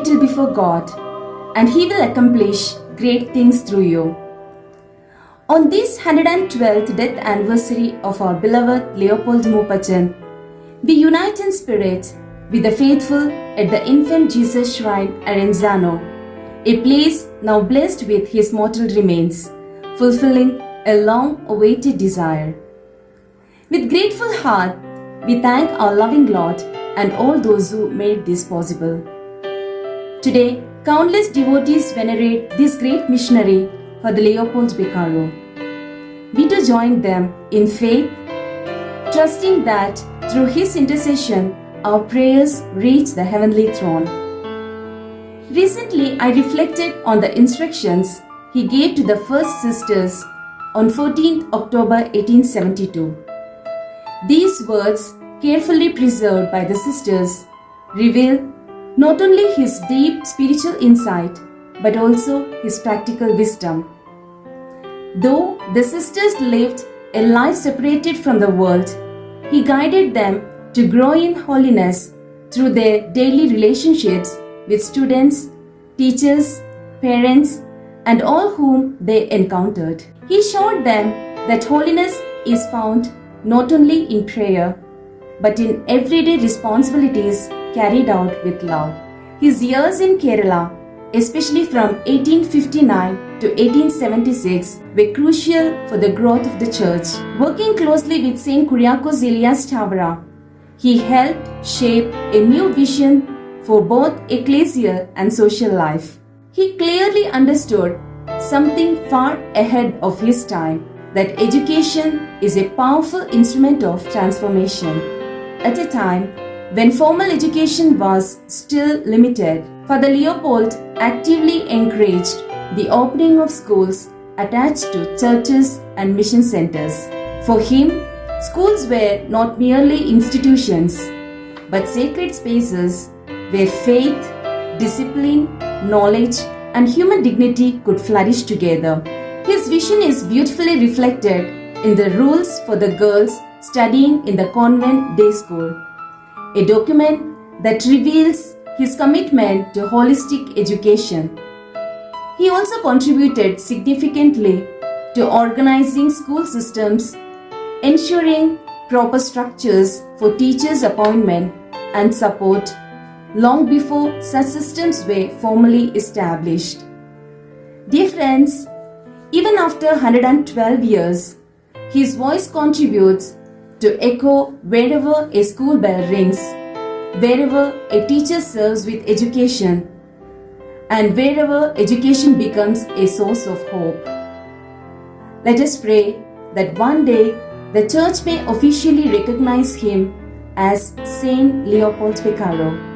little before God, and He will accomplish great things through you. On this 112th death anniversary of our beloved Leopold Mupachan, we unite in spirit with the faithful at the Infant Jesus Shrine at Arenzano, a place now blessed with his mortal remains, fulfilling a long-awaited desire. With grateful heart, we thank our loving Lord and all those who made this possible. Today, countless devotees venerate this great missionary for the Leopold Becaro. We too join them in faith, trusting that through his intercession, our prayers reach the heavenly throne. Recently, I reflected on the instructions he gave to the first sisters on 14th October 1872. These words, carefully preserved by the sisters, reveal not only his deep spiritual insight but also his practical wisdom. Though the sisters lived a life separated from the world, he guided them to grow in holiness through their daily relationships with students, teachers, parents, and all whom they encountered. He showed them that holiness is found not only in prayer, but in everyday responsibilities carried out with love. His years in Kerala, especially from 1859 to 1876, were crucial for the growth of the church. Working closely with Saint Kuriakos Elias Tavara, he helped shape a new vision for both ecclesial and social life. He clearly understood something far ahead of his time, that education is a powerful instrument of transformation. At a time when formal education was still limited, Father Leopold actively encouraged the opening of schools attached to churches and mission centers. For him, schools were not merely institutions, but sacred spaces where faith, discipline, knowledge, and human dignity could flourish together. His vision is beautifully reflected in the rules for the girls studying in the convent day school, a document that reveals his commitment to holistic education. He also contributed significantly to organizing school systems, ensuring proper structures for teachers' appointment and support long before such systems were formally established. Dear friends, even after 112 years, his voice contributes to echo wherever a school bell rings, wherever a teacher serves with education, and wherever education becomes a source of hope. Let us pray that one day the Church may officially recognize him as Saint Leopold Becaro.